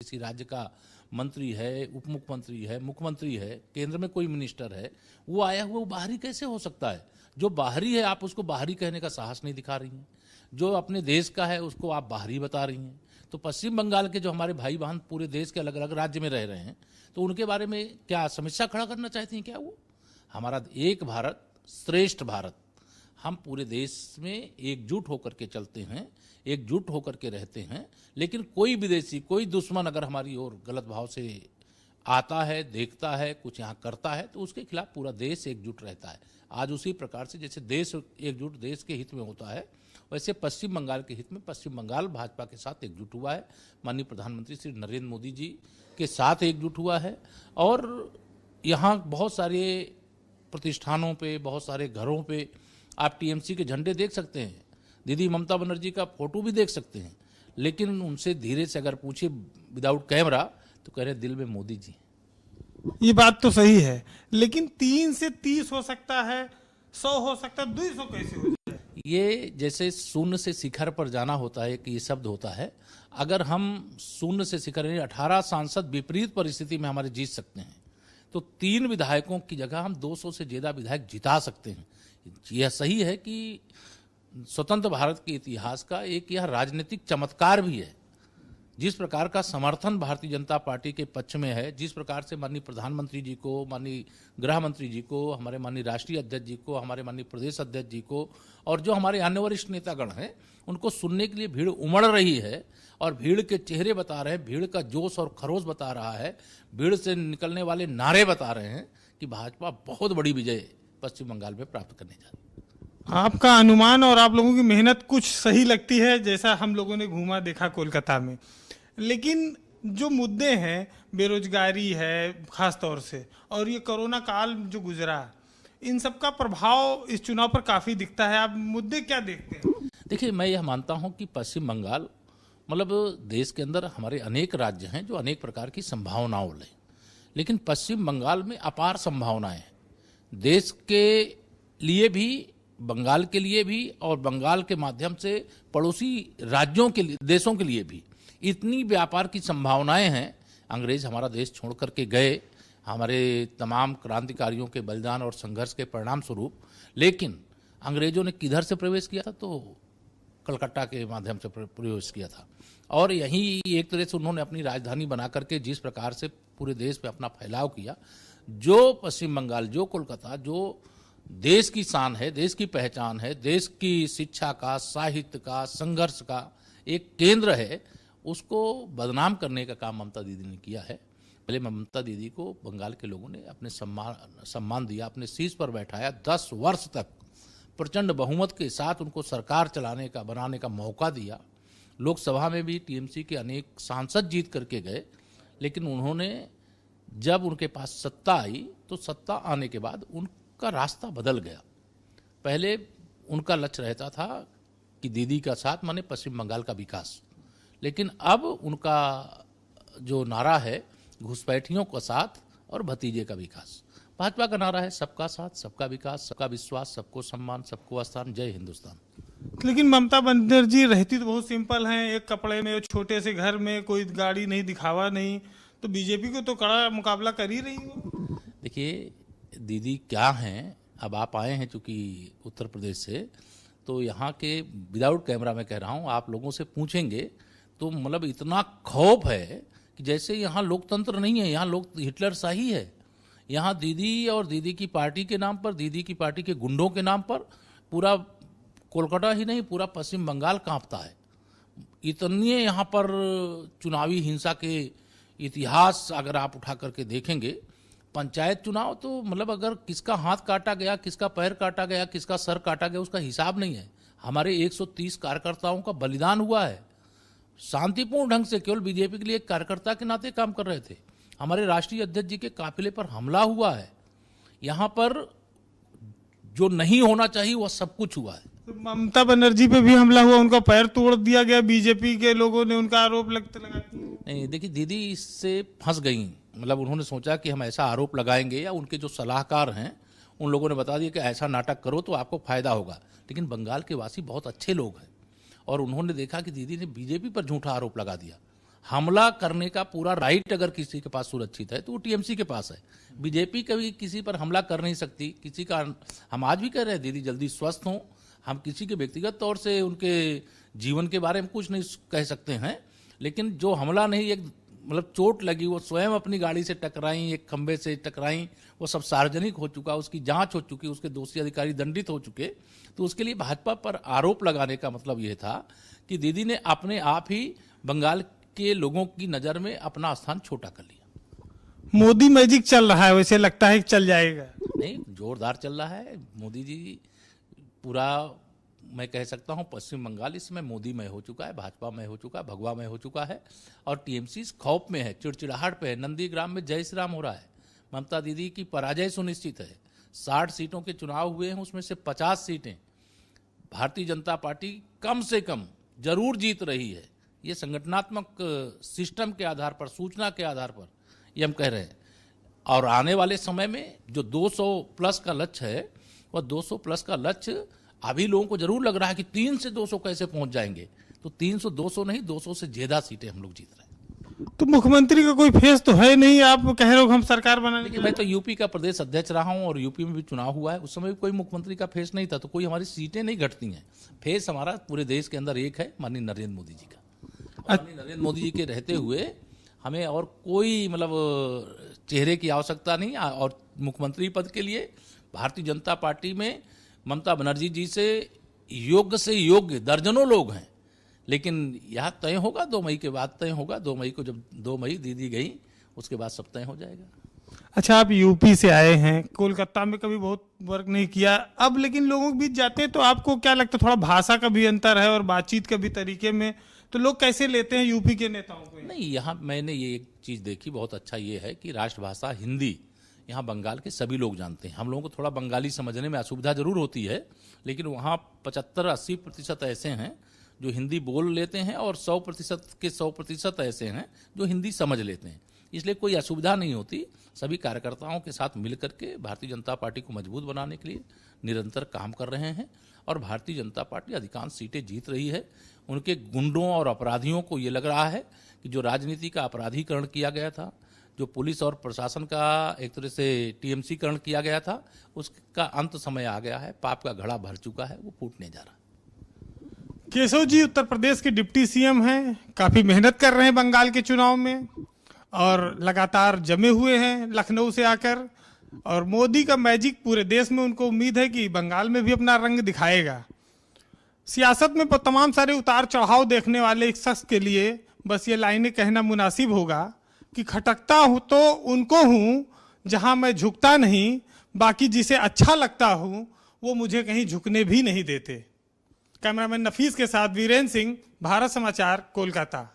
किसी राज्य का मंत्री है, उप मुख्यमंत्री है, मुख्यमंत्री है, केंद्र में कोई मिनिस्टर है, वो आया हुआ वो बाहरी कैसे हो सकता है? जो बाहरी है आप उसको बाहरी कहने का साहस नहीं दिखा रही हैं। जो अपने देश का है उसको आप बाहरी बता रही हैं। तो पश्चिम बंगाल के जो हमारे भाई बहन पूरे देश के अलग अलग राज्य में रह रहे हैं, तो उनके बारे में क्या समस्या खड़ा करना चाहती हैं क्या? वो हमारा एक भारत श्रेष्ठ भारत, हम पूरे देश में एकजुट होकर के चलते हैं, एकजुट होकर के रहते हैं। लेकिन कोई विदेशी, कोई दुश्मन अगर हमारी ओर गलत भाव से आता है, देखता है, कुछ यहाँ करता है, तो उसके खिलाफ पूरा देश एकजुट रहता है। आज उसी प्रकार से जैसे देश एकजुट देश के हित में होता है, वैसे पश्चिम बंगाल के हित में पश्चिम बंगाल भाजपा के साथ एकजुट हुआ है। माननीय प्रधानमंत्री श्री नरेंद्र मोदी जी के साथ एकजुट हुआ है। और यहाँ बहुत सारे प्रतिष्ठानों पे, बहुत सारे घरों पे आप टीएमसी के झंडे देख सकते हैं, दीदी ममता बनर्जी का फोटो भी देख सकते हैं। लेकिन उनसे धीरे से अगर पूछे विदाउट कैमरा तो कह रहे दिल में मोदी जी। ये बात तो सही है, लेकिन 3 से 30 हो सकता है, 100 हो सकता है, 200 कैसे हो जाए? ये जैसे शून्य से शिखर पर जाना होता है कि ये शब्द होता है। अगर हम शून्य से शिखर 18 सांसद विपरीत परिस्थिति में हमारे जीत सकते हैं, तो 3 विधायकों की जगह हम 200 से ज्यादा विधायक जिता सकते हैं। यह सही है कि स्वतंत्र भारत के इतिहास का एक यह राजनीतिक चमत्कार भी है। जिस प्रकार का समर्थन भारतीय जनता पार्टी के पक्ष में है, जिस प्रकार से माननीय प्रधानमंत्री जी को, माननीय गृह मंत्री जी को, हमारे माननीय राष्ट्रीय अध्यक्ष जी को, हमारे माननीय प्रदेश अध्यक्ष जी को और जो हमारे अन्य वरिष्ठ नेतागण हैं, उनको सुनने के लिए भीड़ उमड़ रही है। और भीड़ के चेहरे बता रहे हैं, भीड़ का जोश और खरोश बता रहा है, भीड़ से निकलने वाले नारे बता रहे हैं कि भाजपा बहुत बड़ी विजय पश्चिम बंगाल में प्राप्त करने जा रही है। आपका अनुमान और आप लोगों की मेहनत कुछ सही लगती है, जैसा हम लोगों ने घूमा देखा कोलकाता में। लेकिन जो मुद्दे हैं, बेरोजगारी है खास तौर से, और ये कोरोना काल जो गुजरा, इन सब का प्रभाव इस चुनाव पर काफी दिखता है। आप मुद्दे क्या देखते हैं? देखिए, मैं यह मानता हूं कि पश्चिम बंगाल मतलब देश के अंदर हमारे अनेक राज्य हैं जो अनेक प्रकार की संभावनाओं ले, लेकिन पश्चिम बंगाल में अपार संभावनाएं हैं। देश के लिए भी, बंगाल के लिए भी, और बंगाल के माध्यम से पड़ोसी राज्यों के लिए, देशों के लिए भी इतनी व्यापार की संभावनाएं हैं। अंग्रेज हमारा देश छोड़ करके गए हमारे तमाम क्रांतिकारियों के बलिदान और संघर्ष के परिणाम स्वरूप, लेकिन अंग्रेजों ने किधर से प्रवेश किया था? तो कलकत्ता के माध्यम से प्रवेश किया था। और यहीं एक तरह से उन्होंने अपनी राजधानी बना करके जिस प्रकार से पूरे देश में अपना फैलाव किया, जो पश्चिम बंगाल, जो कोलकाता, जो देश की शान है, देश की पहचान है, देश की शिक्षा का, साहित्य का, संघर्ष का एक केंद्र है, उसको बदनाम करने का काम ममता दीदी ने किया है। पहले ममता दीदी को बंगाल के लोगों ने अपने सम्मान दिया, अपने शीश पर बैठाया, 10 वर्ष तक प्रचंड बहुमत के साथ उनको सरकार चलाने का, बनाने का मौका दिया। लोकसभा में भी टीएमसी के अनेक सांसद जीत करके गए, लेकिन उन्होंने जब उनके पास सत्ता आई तो सत्ता आने के बाद उनका रास्ता बदल गया। पहले उनका लक्ष्य रहता था कि दीदी का साथ माने पश्चिम बंगाल का विकास, लेकिन अब उनका जो नारा है घुसपैठियों का साथ और भतीजे का विकास। भाजपा का नारा है सबका साथ, सबका विकास, सबका विश्वास, सबको सम्मान, सबको स्थान, जय हिंदुस्तान। लेकिन ममता बनर्जी रहती तो बहुत सिंपल हैं, एक कपड़े में, छोटे से घर में, कोई गाड़ी नहीं, दिखावा नहीं, तो बीजेपी को तो कड़ा मुकाबला कर ही रही हो। देखिए दीदी क्या हैं, अब आप आए हैं चूंकि उत्तर प्रदेश से, तो यहाँ के विदाउट कैमरा में कह रहा हूँ, आप लोगों से पूछेंगे तो मतलब इतना खौफ है कि जैसे यहाँ लोकतंत्र नहीं है, यहाँ लोग हिटलर शाही है। यहाँ दीदी और दीदी की पार्टी के नाम पर, दीदी की पार्टी के गुंडों के नाम पर पूरा कोलकाता ही नहीं, पूरा पश्चिम बंगाल कांपता है। इतने यहाँ पर चुनावी हिंसा के इतिहास अगर आप उठा करके देखेंगे, पंचायत चुनाव तो मतलब अगर किसका हाथ काटा गया, किसका पैर काटा गया, किसका सर काटा गया, उसका हिसाब नहीं है। हमारे 130 कार्यकर्ताओं का बलिदान हुआ है, शांतिपूर्ण ढंग से, केवल बीजेपी के लिए एक कार्यकर्ता के नाते काम कर रहे थे। हमारे राष्ट्रीय अध्यक्ष जी के काफिले पर हमला हुआ है। यहाँ पर जो नहीं होना चाहिए वह सब कुछ हुआ है। तो ममता बनर्जी पे भी हमला हुआ, उनका पैर तोड़ दिया गया, बीजेपी के लोगों ने उनका आरोप लगाते हैं। नहीं, देखिए दीदी इससे फंस गई, मतलब उन्होंने सोचा कि हम ऐसा आरोप लगाएंगे, या उनके जो सलाहकार हैं उन लोगों ने बता दिया कि ऐसा नाटक करो तो आपको फायदा होगा। लेकिन बंगाल के वासी बहुत अच्छे लोग हैं और उन्होंने देखा कि दीदी ने बीजेपी पर झूठा आरोप लगा दिया। हमला करने का पूरा राइट अगर किसी के पास सुरक्षित है तो वो टीएमसी के पास है। बीजेपी कभी किसी पर हमला कर नहीं सकती। किसी का, हम आज भी कह रहे हैं दीदी जल्दी स्वस्थ हों, हम किसी के व्यक्तिगत तौर से उनके जीवन के बारे में कुछ नहीं कह सकते हैं, लेकिन जो हमला नहीं, एक मतलब चोट लगी, वो स्वयं अपनी गाड़ी से टकराई, एक खंबे से टकराई, वो सब सार्वजनिक हो चुका, उसकी जांच हो चुकी, उसके दोषी अधिकारी दंडित हो चुके। तो उसके लिए भाजपा पर आरोप लगाने का मतलब ये था कि दीदी ने अपने आप ही बंगाल के लोगों की नज़र में अपना स्थान छोटा कर लिया। मोदी मैजिक चल रहा है, वैसे लगता है कि चल जाएगा। नहीं, जोरदार चल रहा है मोदी जी। पूरा मैं कह सकता हूं पश्चिम बंगाल इस समय मोदी में हो चुका है, भाजपा में हो चुका है, भगवा में हो चुका है, और टीएमसी खौफ में है, चिड़चिड़ाहट पे है। नंदीग्राम में जय श्री राम हो रहा है। ममता दीदी की पराजय सुनिश्चित है। 60 सीटों के चुनाव हुए हैं, उसमें से 50 सीटें भारतीय जनता पार्टी कम से कम जरूर जीत रही है। ये संगठनात्मक सिस्टम के आधार पर, सूचना के आधार पर ये हम कह रहे हैं। और आने वाले समय में जो 200 प्लस का लक्ष्य है, वह 200 प्लस का लक्ष्य अभी लोगों को जरूर लग रहा है कि 3 से 200 कैसे पहुंच जाएंगे। तो 300 200 नहीं, 200 से ज्यादा सीटें हम लोग जीत रहे हैं। तो मुख्यमंत्री का कोई फेस तो है नहीं, आप कह रहे हो कि हम सरकार बनाने लेकिन मैं तो यूपी का प्रदेश अध्यक्ष रहा हूं और यूपी में भी चुनाव हुआ है। उस समय भी कोई मुख्यमंत्री का फेस नहीं था, तो कोई हमारी सीटें नहीं घटती हैं। फेस हमारा पूरे देश के अंदर एक है, माननीय नरेंद्र मोदी जी का। माननीय नरेंद्र मोदी जी के रहते हुए हमें और कोई मतलब चेहरे की आवश्यकता नहीं। और मुख्यमंत्री पद के लिए भारतीय जनता पार्टी में ममता बनर्जी जी से योग्य दर्जनों लोग हैं। लेकिन यह तय होगा 2 मई के बाद, तय होगा 2 मई को। जब 2 मई दीदी गई उसके बाद सब तय हो जाएगा। अच्छा, आप यूपी से आए हैं, कोलकाता में कभी बहुत वर्क नहीं किया, अब लेकिन लोगों के बीच जाते हैं तो आपको क्या लगता है, थोड़ा भाषा का भी अंतर है और बातचीत का भी तरीके में, तो लोग कैसे लेते हैं यूपी के नेताओं को? नहीं, यहाँ मैंने ये एक चीज़ देखी, बहुत अच्छा ये है कि राष्ट्रभाषा हिंदी यहाँ बंगाल के सभी लोग जानते हैं। हम लोगों को थोड़ा बंगाली समझने में असुविधा जरूर होती है, लेकिन वहाँ 75-80% ऐसे हैं जो हिंदी बोल लेते हैं और 100% के 100% ऐसे हैं जो हिंदी समझ लेते हैं। इसलिए कोई असुविधा नहीं होती। सभी कार्यकर्ताओं के साथ मिल करके भारतीय जनता पार्टी को मजबूत बनाने के लिए निरंतर काम कर रहे हैं और भारतीय जनता पार्टी अधिकांश सीटें जीत रही है। उनके गुंडों और अपराधियों को ये लग रहा है कि जो राजनीति का अपराधीकरण किया गया था, जो पुलिस और प्रशासन का एक तरह से टीएमसीकरण किया गया था, उसका अंत समय आ गया है। पाप का घड़ा भर चुका है, वो फूटने जा रहा है। केशव जी उत्तर प्रदेश के डिप्टी सीएम हैं, काफी मेहनत कर रहे हैं बंगाल के चुनाव में और लगातार जमे हुए हैं लखनऊ से आकर, और मोदी का मैजिक पूरे देश में, उनको उम्मीद है कि बंगाल में भी अपना रंग दिखाएगा। सियासत में तमाम सारे उतार चढ़ाव देखने वाले एक शख्स के लिए बस ये लाइनें कहना मुनासिब होगा कि खटकता हूं तो उनको हूं जहां मैं झुकता नहीं, बाकी जिसे अच्छा लगता हूं वो मुझे कहीं झुकने भी नहीं देते। कैमरामैन नफीस के साथ वीरेंद्र सिंह, भारत समाचार, कोलकाता।